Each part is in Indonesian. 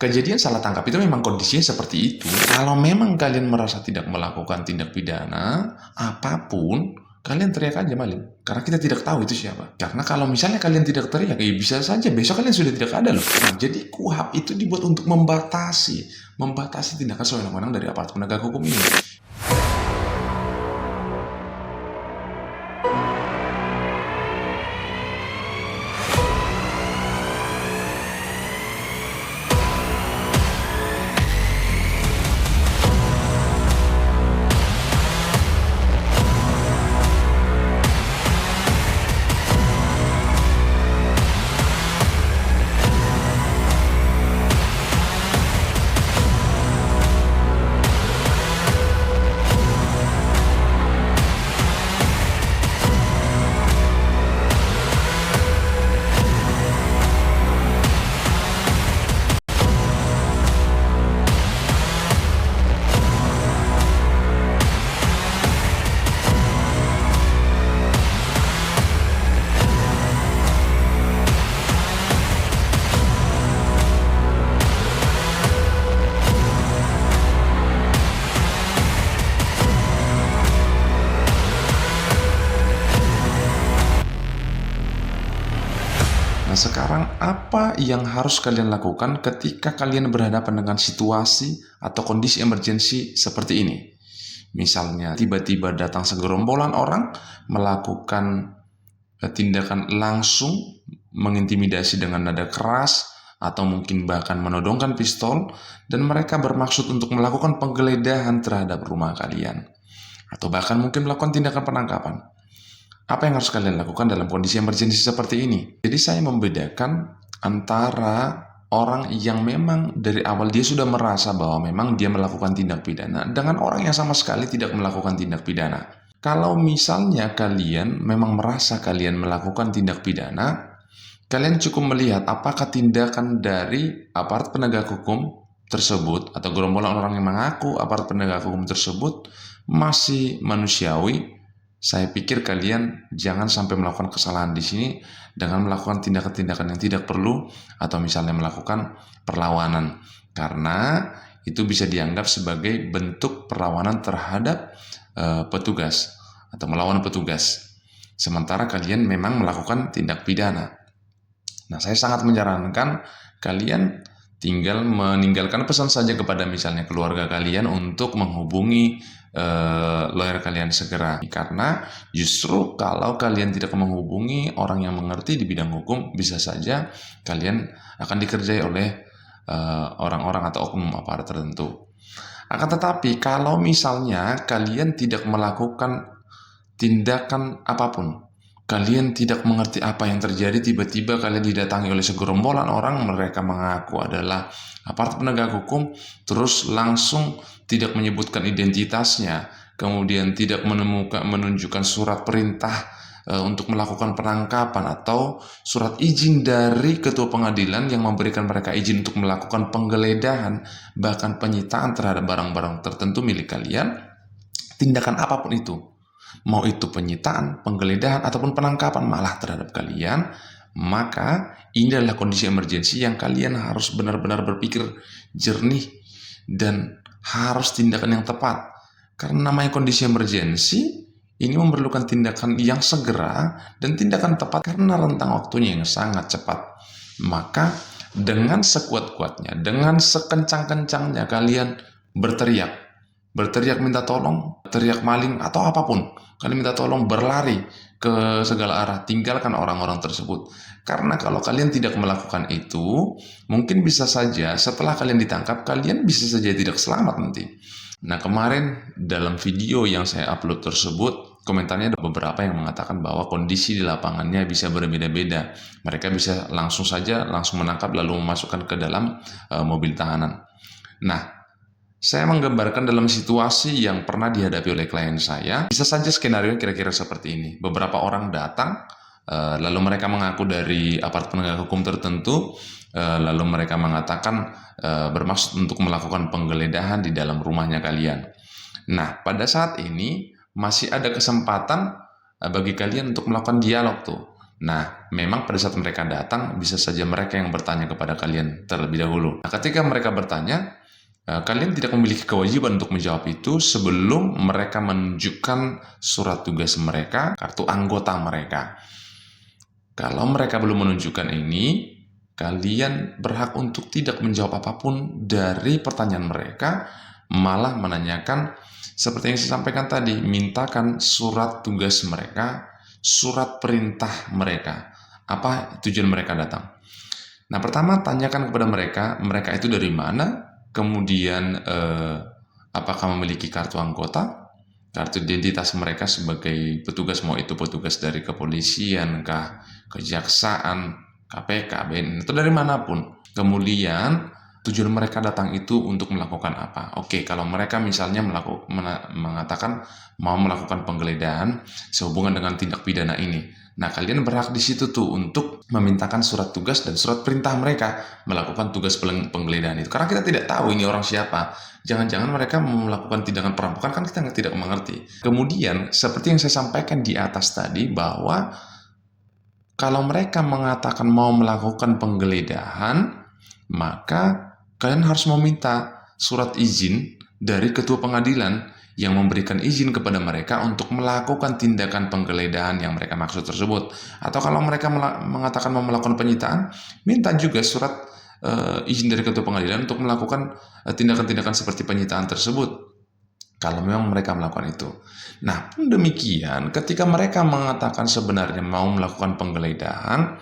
kejadian salah tangkap itu memang kondisinya seperti itu. Kalau memang kalian merasa tidak melakukan tindak pidana, apapun, kalian teriak aja maling. Karena kita tidak tahu itu siapa. Karena kalau misalnya kalian tidak teriak, ya bisa saja besok kalian sudah tidak ada loh. Nah, jadi KUHP itu dibuat untuk membatasi tindakan sewenang-wenang dari aparat penegak hukum ini. Nah, sekarang apa yang harus kalian lakukan ketika kalian berhadapan dengan situasi atau kondisi emergensi seperti ini? Misalnya, tiba-tiba datang segerombolan orang melakukan tindakan langsung, mengintimidasi dengan nada keras, atau mungkin bahkan menodongkan pistol, dan mereka bermaksud untuk melakukan penggeledahan terhadap rumah kalian. Atau bahkan mungkin melakukan tindakan penangkapan. Apa yang harus kalian lakukan dalam kondisi emergensi seperti ini? Jadi saya membedakan antara orang yang memang dari awal dia sudah merasa bahwa memang dia melakukan tindak pidana dengan orang yang sama sekali tidak melakukan tindak pidana. Kalau misalnya kalian memang merasa kalian melakukan tindak pidana, kalian cukup melihat apakah tindakan dari aparat penegak hukum tersebut atau gerombolan orang yang mengaku aparat penegak hukum tersebut masih manusiawi. Saya pikir kalian jangan sampai melakukan kesalahan di sini dengan melakukan tindakan-tindakan yang tidak perlu atau misalnya melakukan perlawanan, karena itu bisa dianggap sebagai bentuk perlawanan terhadap petugas atau melawan petugas. Sementara kalian memang melakukan tindak pidana. Nah, saya sangat menyarankan kalian tinggal meninggalkan pesan saja kepada misalnya keluarga kalian untuk menghubungi lawyer kalian segera. Karena justru kalau kalian tidak menghubungi orang yang mengerti di bidang hukum, bisa saja kalian akan dikerjai oleh orang-orang atau oknum aparat tertentu. Akan tetapi kalau misalnya kalian tidak melakukan tindakan apapun, kalian tidak mengerti apa yang terjadi, tiba-tiba kalian didatangi oleh segerombolan orang, mereka mengaku adalah aparat penegak hukum, terus langsung tidak menyebutkan identitasnya, kemudian tidak menunjukkan surat perintah untuk melakukan penangkapan atau surat izin dari ketua pengadilan yang memberikan mereka izin untuk melakukan penggeledahan, bahkan penyitaan terhadap barang-barang tertentu milik kalian, tindakan apapun itu, mau itu penyitaan, penggeledahan, ataupun penangkapan malah terhadap kalian, maka ini adalah kondisi emergensi yang kalian harus benar-benar berpikir jernih dan harus tindakan yang tepat. Karena namanya kondisi emergensi, ini memerlukan tindakan yang segera dan tindakan tepat karena rentang waktunya yang sangat cepat. Maka dengan sekuat-kuatnya, dengan sekencang-kencangnya kalian berteriak minta tolong, teriak maling atau apapun, kalian minta tolong, berlari ke segala arah, tinggalkan orang-orang tersebut. Karena kalau kalian tidak melakukan itu, mungkin bisa saja setelah kalian ditangkap, kalian bisa saja tidak selamat nanti. Nah, kemarin dalam video yang saya upload tersebut, komentarnya ada beberapa yang mengatakan bahwa kondisi di lapangannya bisa berbeda-beda. Mereka bisa langsung menangkap lalu memasukkan ke dalam mobil tahanan. Nah, saya menggambarkan dalam situasi yang pernah dihadapi oleh klien saya. Bisa saja skenario kira-kira seperti ini. Beberapa orang datang, lalu mereka mengaku dari aparat penegak hukum tertentu, lalu mereka mengatakan bermaksud untuk melakukan penggeledahan di dalam rumahnya kalian. Nah, pada saat ini masih ada kesempatan bagi kalian untuk melakukan dialog tuh. Nah, memang pada saat mereka datang, bisa saja mereka yang bertanya kepada kalian terlebih dahulu. Nah, ketika mereka bertanya, kalian tidak memiliki kewajiban untuk menjawab itu sebelum mereka menunjukkan surat tugas mereka, kartu anggota mereka. Kalau mereka belum menunjukkan ini, kalian berhak untuk tidak menjawab apapun dari pertanyaan mereka, malah menanyakan seperti yang saya sampaikan tadi, mintakan surat tugas mereka, surat perintah mereka. Apa tujuan mereka datang? Nah, pertama tanyakan kepada mereka itu dari mana, kemudian apakah memiliki kartu anggota, kartu identitas mereka sebagai petugas, mau itu petugas dari kepolisian, kah, kejaksaan, KPK, BNN, itu dari manapun. Kemudian tujuan mereka datang itu untuk melakukan apa? Oke, kalau mereka misalnya mengatakan mau melakukan penggeledahan sehubungan dengan tindak pidana ini, nah kalian berhak di situ tuh untuk memintakan surat tugas dan surat perintah mereka melakukan tugas penggeledahan itu. Karena kita tidak tahu ini orang siapa. Jangan-jangan mereka melakukan tindakan perampokan, kan kita tidak mengerti. Kemudian, seperti yang saya sampaikan di atas tadi, bahwa kalau mereka mengatakan mau melakukan penggeledahan, maka kalian harus meminta surat izin dari ketua pengadilan yang memberikan izin kepada mereka untuk melakukan tindakan penggeledahan yang mereka maksud tersebut. Atau kalau mereka mengatakan mau melakukan penyitaan, minta juga surat izin dari ketua pengadilan untuk melakukan tindakan-tindakan seperti penyitaan tersebut, kalau memang mereka melakukan itu. Nah, pun demikian, ketika mereka mengatakan sebenarnya mau melakukan penggeledahan,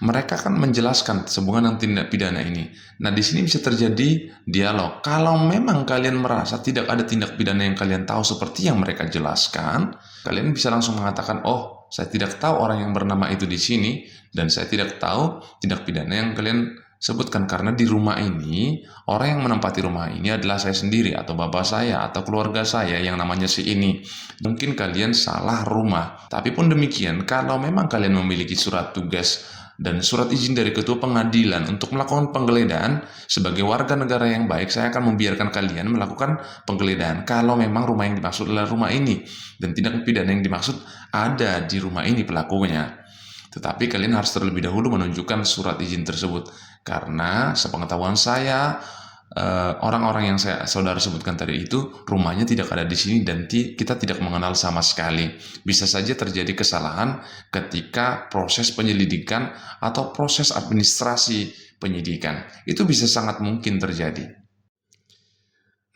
mereka kan menjelaskan sehubungan dengan tindak pidana ini. Nah, di sini bisa terjadi dialog. Kalau memang kalian merasa tidak ada tindak pidana yang kalian tahu seperti yang mereka jelaskan, kalian bisa langsung mengatakan, oh, saya tidak tahu orang yang bernama itu di sini, dan saya tidak tahu tindak pidana yang kalian sebutkan, karena di rumah ini, orang yang menempati rumah ini adalah saya sendiri, atau bapak saya, atau keluarga saya yang namanya si ini. Mungkin kalian salah rumah. Tapi pun demikian, kalau memang kalian memiliki surat tugas dan surat izin dari ketua pengadilan untuk melakukan penggeledahan, sebagai warga negara yang baik, saya akan membiarkan kalian melakukan penggeledahan kalau memang rumah yang dimaksud adalah rumah ini, dan tindak pidana yang dimaksud ada di rumah ini pelakunya. Tetapi kalian harus terlebih dahulu menunjukkan surat izin tersebut. Karena sepengetahuan saya, orang-orang yang saudara sebutkan tadi itu rumahnya tidak ada di sini dan kita tidak mengenal sama sekali. Bisa saja terjadi kesalahan ketika proses penyelidikan atau proses administrasi penyidikan. Itu bisa sangat mungkin terjadi.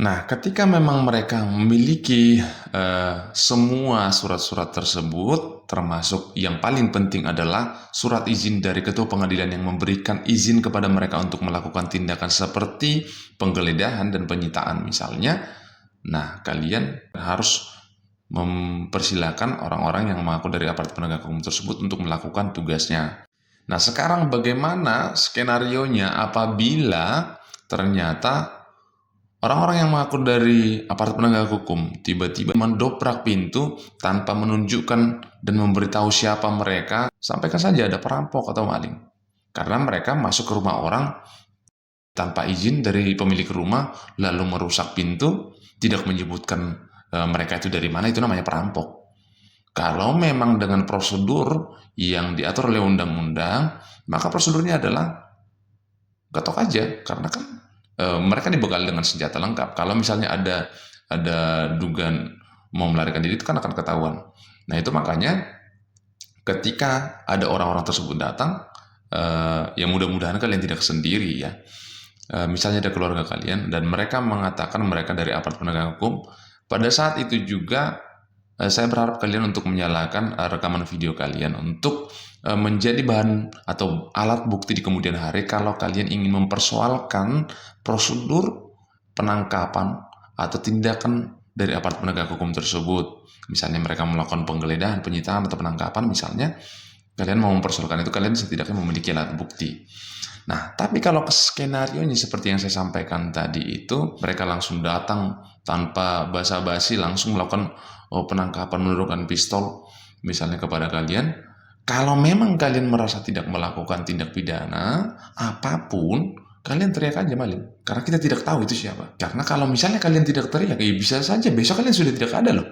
Nah, ketika memang mereka memiliki semua surat-surat tersebut, termasuk yang paling penting adalah surat izin dari ketua pengadilan yang memberikan izin kepada mereka untuk melakukan tindakan seperti penggeledahan dan penyitaan misalnya, nah kalian harus mempersilahkan orang-orang yang mengaku dari aparat penegak hukum tersebut untuk melakukan tugasnya. Nah, sekarang bagaimana skenarionya apabila ternyata orang-orang yang mengaku dari aparat penegak hukum tiba-tiba mendobrak pintu tanpa menunjukkan dan memberitahu siapa mereka? Sampaikan saja ada perampok atau maling. Karena mereka masuk ke rumah orang tanpa izin dari pemilik rumah, lalu merusak pintu, tidak menyebutkan mereka itu dari mana, itu namanya perampok. Kalau memang dengan prosedur yang diatur oleh undang-undang, maka prosedurnya adalah ketok aja, karena kan mereka dibekali dengan senjata lengkap. Kalau misalnya ada dugaan mau melarikan diri, itu kan akan ketahuan. Nah, itu makanya ketika ada orang-orang tersebut datang, ya mudah-mudahan kalian tidak sendiri ya. Misalnya ada keluarga kalian dan mereka mengatakan mereka dari aparat penegak hukum, pada saat itu juga saya berharap kalian untuk menyalakan rekaman video kalian untuk menjadi bahan atau alat bukti di kemudian hari kalau kalian ingin mempersoalkan prosedur penangkapan atau tindakan dari aparat penegak hukum tersebut. Misalnya mereka melakukan penggeledahan, penyitaan, atau penangkapan misalnya, kalian mau mempersoalkan itu, kalian setidaknya memiliki alat bukti. Nah, tapi kalau skenario-nya seperti yang saya sampaikan tadi itu, mereka langsung datang tanpa basa-basi, langsung melakukan penangkapan, menurunkan pistol misalnya kepada kalian. Kalau memang kalian merasa tidak melakukan tindak pidana apapun, kalian teriak aja maling. Karena kita tidak tahu itu siapa. Karena kalau misalnya kalian tidak teriak, ya bisa saja besok kalian sudah tidak ada loh.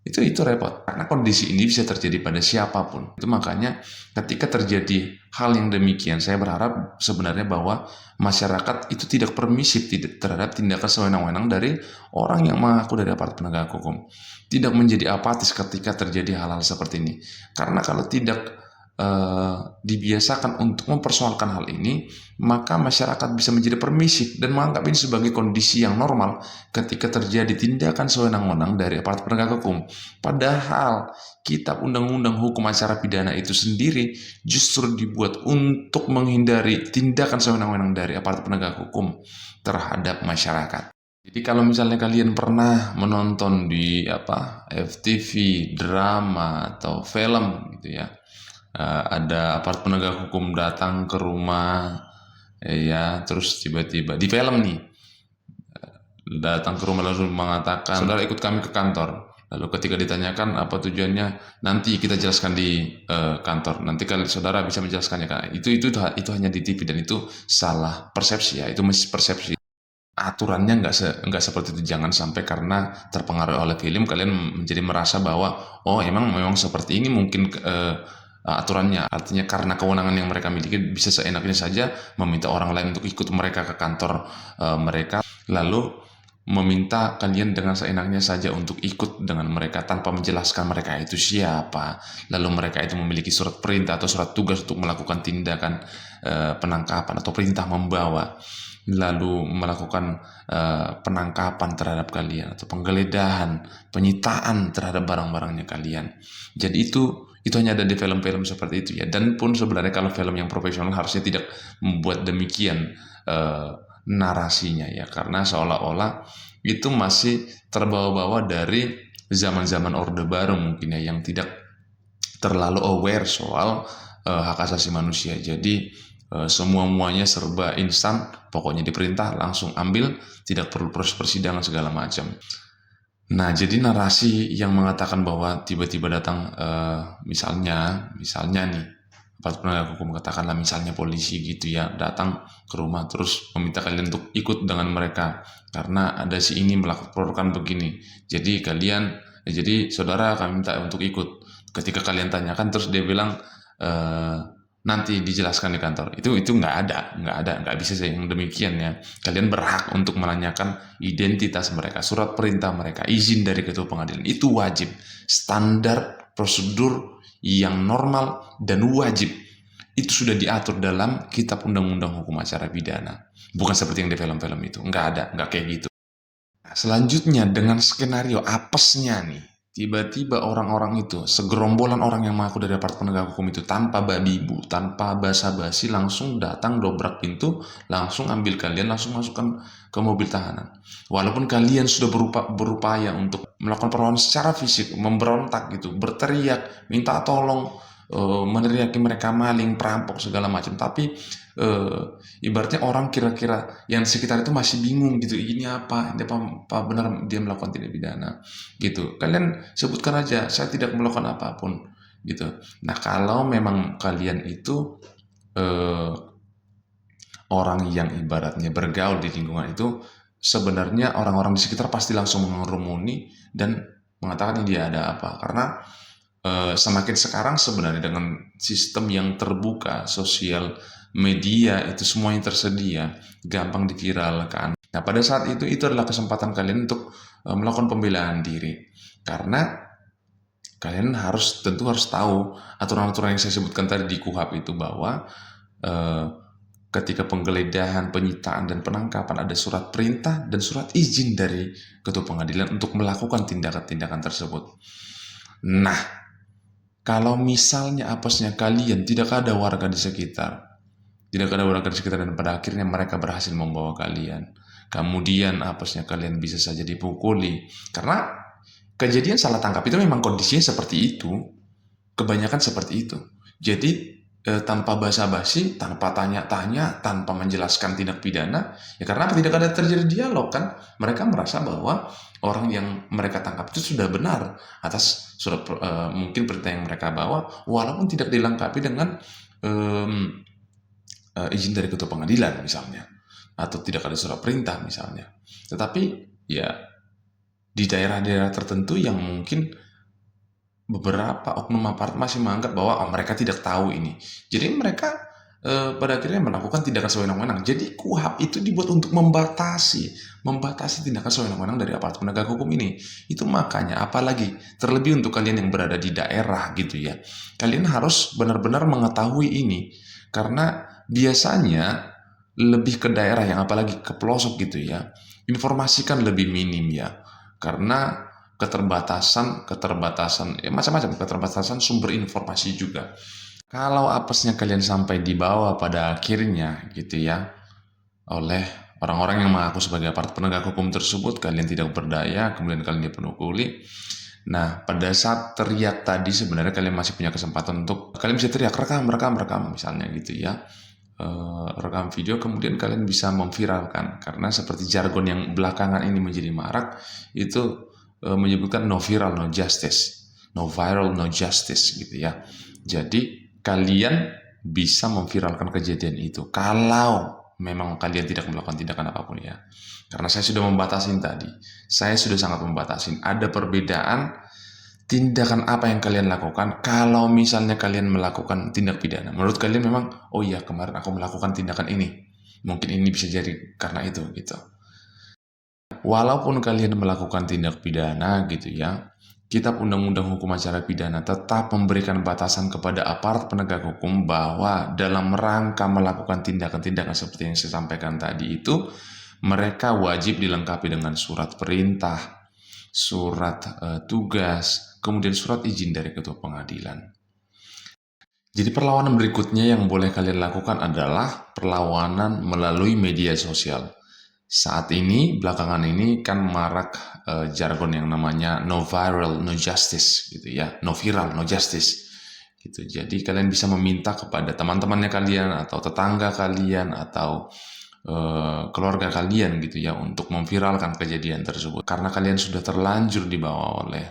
Itu repot, karena kondisi ini bisa terjadi pada siapapun. Itu makanya ketika terjadi hal yang demikian, saya berharap sebenarnya bahwa masyarakat itu tidak permisif terhadap tindakan sewenang-wenang dari orang yang mengaku dari aparat penegak hukum. Tidak menjadi apatis ketika terjadi hal-hal seperti ini. Karena kalau tidak dibiasakan untuk mempersoalkan hal ini, maka masyarakat bisa menjadi permisif dan menganggap ini sebagai kondisi yang normal ketika terjadi tindakan sewenang-wenang dari aparat penegak hukum. Padahal kitab undang-undang hukum acara pidana itu sendiri justru dibuat untuk menghindari tindakan sewenang-wenang dari aparat penegak hukum terhadap masyarakat. Jadi kalau misalnya kalian pernah menonton di FTV, drama atau film gitu ya, ada aparat penegak hukum datang ke rumah, ya, terus tiba-tiba di film nih datang ke rumah lalu mengatakan, saudara ikut kami ke kantor. Lalu ketika ditanyakan apa tujuannya, nanti kita jelaskan di kantor. Nanti kalian saudara bisa menjelaskannya kan. Itu hanya di TV dan itu salah persepsi ya. Itu masih persepsi. Aturannya nggak seperti itu. Jangan sampai karena terpengaruh oleh film kalian menjadi merasa bahwa oh memang seperti ini mungkin aturannya. Artinya karena kewenangan yang mereka miliki bisa seenaknya saja meminta orang lain untuk ikut mereka ke kantor mereka, lalu meminta kalian dengan seenaknya saja untuk ikut dengan mereka tanpa menjelaskan mereka itu siapa, lalu mereka itu memiliki surat perintah atau surat tugas untuk melakukan tindakan penangkapan atau perintah membawa, lalu melakukan penangkapan terhadap kalian atau penggeledahan, penyitaan terhadap barang-barangnya kalian. Jadi itu hanya ada di film-film seperti itu ya. Dan pun sebenarnya kalau film yang profesional harusnya tidak membuat demikian narasinya ya, karena seolah-olah itu masih terbawa-bawa dari zaman-zaman Orde Baru mungkin ya, yang tidak terlalu aware soal hak asasi manusia. Jadi semua-muanya serba instan, pokoknya diperintah langsung ambil, tidak perlu proses persidangan segala macam. Nah, jadi narasi yang mengatakan bahwa tiba-tiba datang misalnya nih aparat penegak hukum, katakanlah misalnya polisi gitu ya, datang ke rumah terus meminta kalian untuk ikut dengan mereka karena ada si ini melakukan begini. Jadi jadi saudara kami minta untuk ikut. Ketika kalian tanyakan terus dia bilang nanti dijelaskan di kantor. Itu nggak bisa saya yang demikian ya. Kalian berhak untuk menanyakan identitas mereka, surat perintah mereka, izin dari ketua pengadilan. Itu wajib, standar prosedur yang normal dan wajib. Itu sudah diatur dalam kitab undang-undang hukum acara pidana. Bukan seperti yang di film-film itu. Nggak kayak gitu. Selanjutnya dengan skenario apesnya nih, tiba-tiba orang-orang itu, segerombolan orang yang mengaku dari aparat penegak hukum itu tanpa babi bu, tanpa basa-basi langsung datang dobrak pintu, langsung ambil kalian, langsung masukkan ke mobil tahanan. Walaupun kalian sudah berupaya untuk melakukan perlawanan secara fisik, memberontak gitu, berteriak, minta tolong, meneriaki mereka maling, perampok segala macam, tapi ibaratnya orang kira-kira yang sekitar itu masih bingung gitu, ini apa benar dia melakukan tindak pidana gitu. Kalian sebutkan aja, saya tidak melakukan apapun gitu. Nah, kalau memang kalian itu orang yang ibaratnya bergaul di lingkungan itu, sebenarnya orang-orang di sekitar pasti langsung mengerumuni dan mengatakan ini dia ada apa, karena semakin sekarang sebenarnya dengan sistem yang terbuka, sosial media itu semuanya tersedia, gampang diviralkan. Nah, pada saat itu adalah kesempatan kalian untuk melakukan pembelaan diri, karena kalian tentu harus tahu aturan-aturan yang saya sebutkan tadi di KUHP itu, bahwa ketika penggeledahan, penyitaan, dan penangkapan ada surat perintah dan surat izin dari ketua pengadilan untuk melakukan tindakan-tindakan tersebut. Nah, kalau misalnya apesnya kalian tidak ada warga di sekitar, dan pada akhirnya mereka berhasil membawa kalian, kemudian apesnya kalian bisa saja dipukuli, karena kejadian salah tangkap itu memang kondisinya seperti itu, kebanyakan seperti itu. Jadi tanpa basa-basi, tanpa tanya-tanya, tanpa menjelaskan tindak pidana, ya karena tidak ada terjadi dialog kan, mereka merasa bahwa orang yang mereka tangkap itu sudah benar atas surat mungkin perintah yang mereka bawa, walaupun tidak dilengkapi dengan izin dari ketua pengadilan misalnya, atau tidak ada surat perintah misalnya. Tetapi ya di daerah-daerah tertentu yang mungkin beberapa oknum aparat masih menganggap bahwa mereka tidak tahu ini. Jadi mereka pada akhirnya melakukan tindakan sewenang-wenang. Jadi KUHP itu dibuat untuk membatasi tindakan sewenang-wenang dari aparat penegak hukum ini. Itu makanya apalagi terlebih untuk kalian yang berada di daerah gitu ya. Kalian harus benar-benar mengetahui ini karena biasanya lebih ke daerah yang apalagi ke pelosok gitu ya. Informasi kan lebih minim ya. Karena keterbatasan ya macam-macam, keterbatasan sumber informasi juga. Kalau apesnya kalian sampai dibawa pada akhirnya gitu ya oleh orang-orang yang mengaku sebagai aparat penegak hukum tersebut, kalian tidak berdaya, kemudian kalian dipenukuli. Nah, pada saat teriak tadi sebenarnya kalian masih punya kesempatan untuk kalian bisa teriak rekam misalnya gitu ya. Rekam video kemudian kalian bisa memviralkan karena seperti jargon yang belakangan ini menjadi marak itu menyebutkan no viral no justice, no viral no justice gitu ya. Jadi kalian bisa memviralkan kejadian itu kalau memang kalian tidak melakukan tindakan apapun ya. Karena saya sudah membatasin tadi, saya sudah sangat membatasin. Ada perbedaan tindakan apa yang kalian lakukan kalau misalnya kalian melakukan tindak pidana. Menurut kalian memang, oh iya kemarin aku melakukan tindakan ini, mungkin ini bisa jadi karena itu gitu. Walaupun kalian melakukan tindak pidana gitu ya, Kitab Undang-Undang Hukum Acara Pidana tetap memberikan batasan kepada aparat penegak hukum bahwa dalam rangka melakukan tindakan-tindakan seperti yang saya sampaikan tadi itu, mereka wajib dilengkapi dengan surat perintah, surat tugas, kemudian surat izin dari ketua pengadilan. Jadi perlawanan berikutnya yang boleh kalian lakukan adalah perlawanan melalui media sosial. Saat ini, belakangan ini kan marak jargon yang namanya no viral, no justice gitu ya. No viral, no justice. Gitu. Jadi kalian bisa meminta kepada teman-temannya kalian atau tetangga kalian atau keluarga kalian gitu ya untuk memviralkan kejadian tersebut. Karena kalian sudah terlanjur dibawa oleh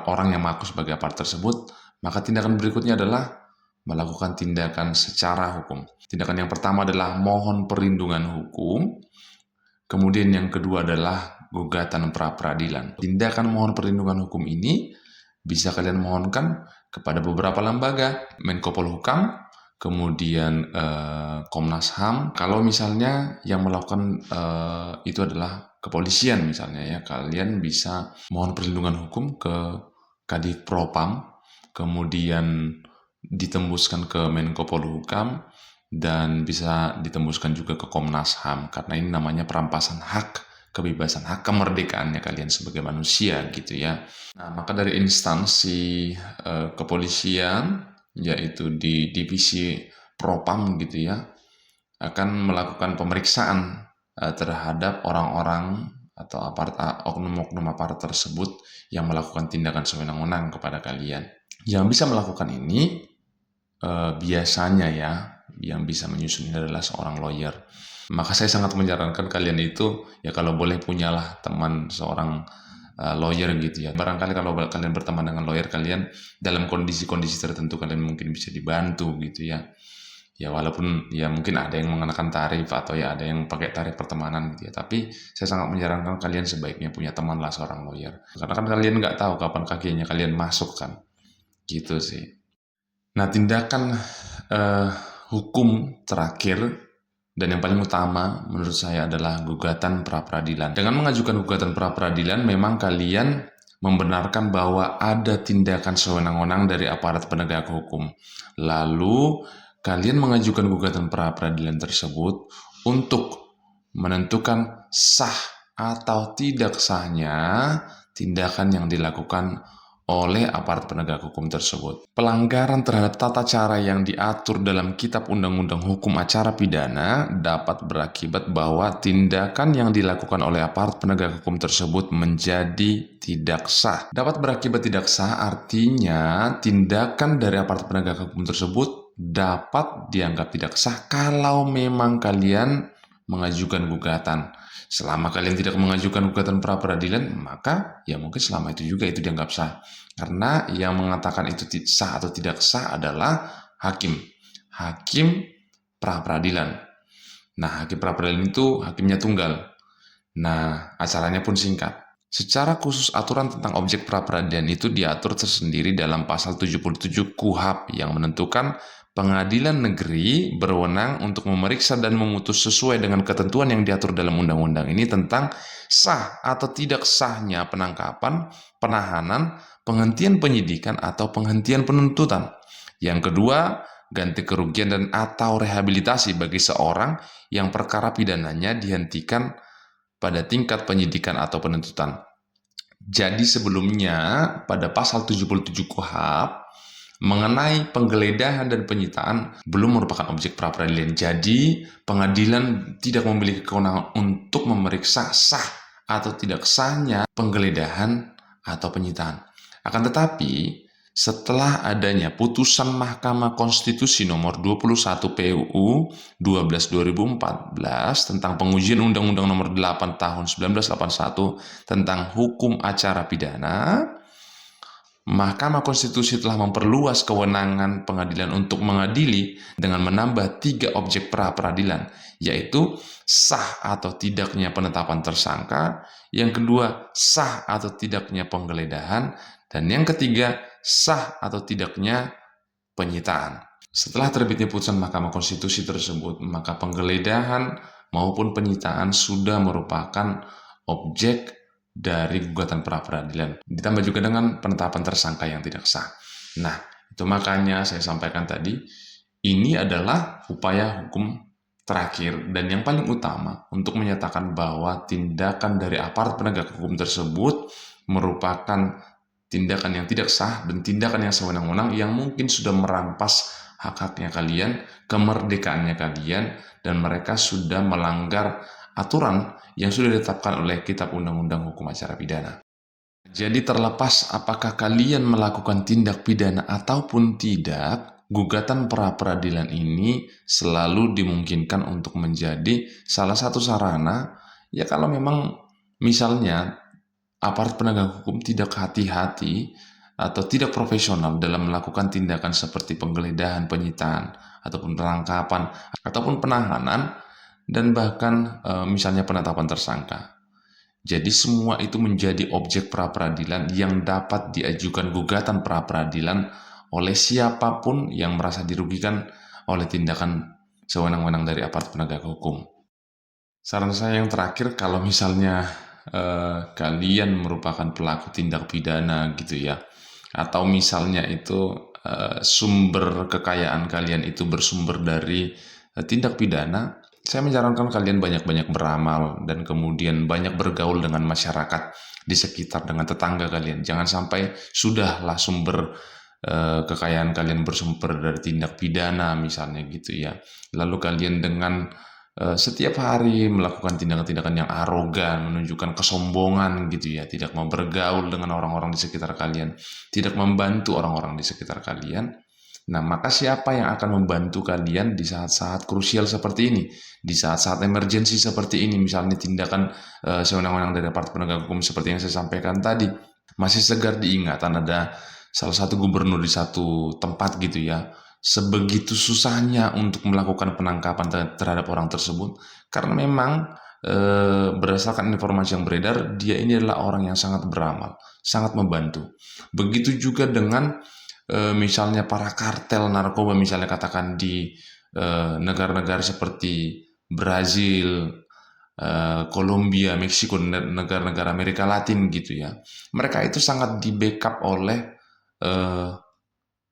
orang yang mengaku sebagai aparat tersebut, maka tindakan berikutnya adalah melakukan tindakan secara hukum. Tindakan yang pertama adalah mohon perlindungan hukum, kemudian yang kedua adalah gugatan pra-peradilan. Tindakan mohon perlindungan hukum ini bisa kalian mohonkan kepada beberapa lembaga, Menko Polhukam, kemudian Komnas HAM. Kalau misalnya yang melakukan itu adalah kepolisian misalnya ya, kalian bisa mohon perlindungan hukum ke Kadif Propam, kemudian ditembuskan ke Menko Polhukam, dan bisa ditembuskan juga ke Komnas HAM karena ini namanya perampasan hak kebebasan, hak kemerdekaannya kalian sebagai manusia gitu ya. Nah, maka dari instansi kepolisian yaitu di divisi Propam gitu ya akan melakukan pemeriksaan terhadap orang-orang atau oknum-oknum aparat tersebut yang melakukan tindakan sewenang-wenang kepada kalian. Yang bisa melakukan ini biasanya ya, yang bisa menyusun ini adalah seorang lawyer. Maka saya sangat menyarankan kalian itu, ya kalau boleh punyalah teman seorang lawyer gitu ya. Barangkali kalau kalian berteman dengan lawyer kalian, dalam kondisi-kondisi tertentu kalian mungkin bisa dibantu gitu ya. Ya walaupun ya mungkin ada yang mengenakan tarif atau ya ada yang pakai tarif pertemanan gitu ya. Tapi saya sangat menyarankan kalian sebaiknya punya teman lah seorang lawyer. Karena kan kalian nggak tahu kapan kakinya kalian masuk kan. Gitu sih. Nah, tindakan hukum terakhir dan yang paling utama menurut saya adalah gugatan pra-peradilan. Dengan mengajukan gugatan pra-peradilan, memang kalian membenarkan bahwa ada tindakan sewenang-wenang dari aparat penegak hukum. Lalu, kalian mengajukan gugatan pra-peradilan tersebut untuk menentukan sah atau tidak sahnya tindakan yang dilakukan oleh aparat penegak hukum tersebut. Pelanggaran terhadap tata cara yang diatur dalam Kitab Undang-Undang Hukum Acara Pidana dapat berakibat bahwa tindakan yang dilakukan oleh aparat penegak hukum tersebut menjadi tidak sah. Dapat berakibat tidak sah artinya tindakan dari aparat penegak hukum tersebut dapat dianggap tidak sah kalau memang kalian mengajukan gugatan. Selama kalian tidak mengajukan gugatan pra-peradilan, maka ya mungkin selama itu juga itu dianggap sah. Karena yang mengatakan itu sah atau tidak sah adalah hakim. Hakim pra-peradilan. Nah, hakim pra-peradilan itu hakimnya tunggal. Nah, acaranya pun singkat. Secara khusus aturan tentang objek pra-peradilan itu diatur tersendiri dalam pasal 77 KUHP yang menentukan pengadilan negeri berwenang untuk memeriksa dan memutus sesuai dengan ketentuan yang diatur dalam undang-undang ini tentang sah atau tidak sahnya penangkapan, penahanan, penghentian penyidikan atau penghentian penuntutan. Yang kedua, ganti kerugian dan atau rehabilitasi bagi seorang yang perkara pidananya dihentikan pada tingkat penyidikan atau penuntutan. Jadi sebelumnya pada pasal 77 KUHP mengenai penggeledahan dan penyitaan belum merupakan objek pra-peradilan. Jadi pengadilan tidak memiliki kewenangan untuk memeriksa sah atau tidak sahnya penggeledahan atau penyitaan. Akan tetapi setelah adanya putusan Mahkamah Konstitusi nomor 21 PUU 12/2014 tentang pengujian Undang-Undang nomor 8 tahun 1981 tentang hukum acara pidana, Mahkamah Konstitusi telah memperluas kewenangan pengadilan untuk mengadili dengan menambah 3 objek pra-peradilan, yaitu sah atau tidaknya penetapan tersangka, yang kedua sah atau tidaknya penggeledahan, dan yang ketiga sah atau tidaknya penyitaan. Setelah terbitnya putusan Mahkamah Konstitusi tersebut, maka penggeledahan maupun penyitaan sudah merupakan objek dari gugatan pra-peradilan. Ditambah juga dengan penetapan tersangka yang tidak sah. Nah, itu makanya saya sampaikan tadi, ini adalah upaya hukum terakhir dan yang paling utama untuk menyatakan bahwa tindakan dari aparat penegak hukum tersebut merupakan tindakan yang tidak sah dan tindakan yang sewenang-wenang yang mungkin sudah merampas hak-haknya kalian, kemerdekaannya kalian, dan mereka sudah melanggar aturan yang sudah ditetapkan oleh Kitab Undang-Undang Hukum Acara Pidana. Jadi terlepas apakah kalian melakukan tindak pidana ataupun tidak, gugatan pra-peradilan ini selalu dimungkinkan untuk menjadi salah satu sarana, ya kalau memang misalnya aparat penegak hukum tidak hati-hati atau tidak profesional dalam melakukan tindakan seperti penggeledahan, penyitaan, ataupun penangkapan, ataupun penahanan, dan bahkan misalnya penetapan tersangka. Jadi semua itu menjadi objek pra-peradilan yang dapat diajukan gugatan pra-peradilan oleh siapapun yang merasa dirugikan oleh tindakan sewenang-wenang dari aparat penegak hukum. Saran saya yang terakhir, kalau misalnya kalian merupakan pelaku tindak pidana gitu ya, atau misalnya itu sumber kekayaan kalian itu bersumber dari tindak pidana, saya menyarankan kalian banyak-banyak beramal dan kemudian banyak bergaul dengan masyarakat di sekitar, dengan tetangga kalian. Jangan sampai sudahlah sumber kekayaan kalian bersumber dari tindak pidana misalnya gitu ya. Lalu kalian dengan setiap hari melakukan tindakan-tindakan yang arogan, menunjukkan kesombongan gitu ya, tidak mau bergaul dengan orang-orang di sekitar kalian, tidak membantu orang-orang di sekitar kalian. Nah, maka siapa yang akan membantu kalian di saat-saat krusial seperti ini, di saat-saat emergensi seperti ini, misalnya tindakan sewenang-wenang dari aparat penegak hukum seperti yang saya sampaikan tadi. Masih segar diingatan ada salah satu gubernur di satu tempat gitu ya, sebegitu susahnya untuk melakukan penangkapan terhadap orang tersebut, karena memang berdasarkan informasi yang beredar, dia ini adalah orang yang sangat beramal, sangat membantu. Begitu juga dengan misalnya para kartel narkoba, misalnya katakan di negara-negara seperti Brazil, Kolombia, Meksiko, negara-negara Amerika Latin gitu ya. Mereka itu sangat di backup oleh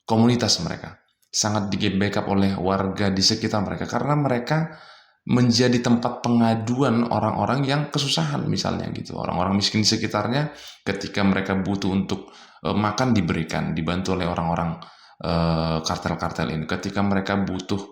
komunitas mereka, sangat di backup oleh warga di sekitar mereka, karena mereka menjadi tempat pengaduan orang-orang yang kesusahan misalnya gitu, orang-orang miskin di sekitarnya ketika mereka butuh untuk makan diberikan, dibantu oleh orang-orang kartel-kartel ini. Ketika mereka butuh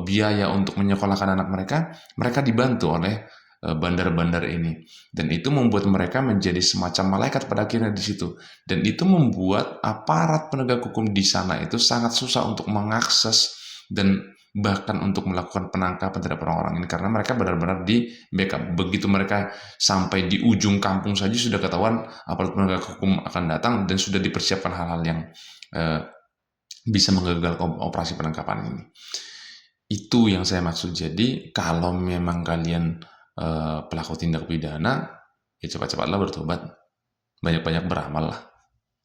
biaya untuk menyekolahkan anak mereka, mereka dibantu oleh bandar-bandar ini, dan itu membuat mereka menjadi semacam malaikat pada akhirnya di situ, dan itu membuat aparat penegak hukum di sana itu sangat susah untuk mengakses dan bahkan untuk melakukan penangkapan terhadap orang-orang ini, karena mereka benar-benar di backup. Begitu mereka sampai di ujung kampung saja sudah ketahuan aparat penegak hukum akan datang dan sudah dipersiapkan hal-hal yang bisa menggagal operasi penangkapan ini. Itu yang saya maksud. Jadi kalau memang kalian pelaku tindak pidana, ya cepat-cepatlah bertobat, banyak-banyak beramal lah.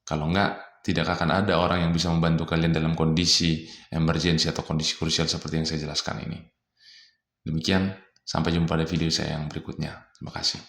Kalau enggak, tidak akan ada orang yang bisa membantu kalian dalam kondisi emergensi atau kondisi krusial seperti yang saya jelaskan ini. Demikian, sampai jumpa pada video saya yang berikutnya. Terima kasih.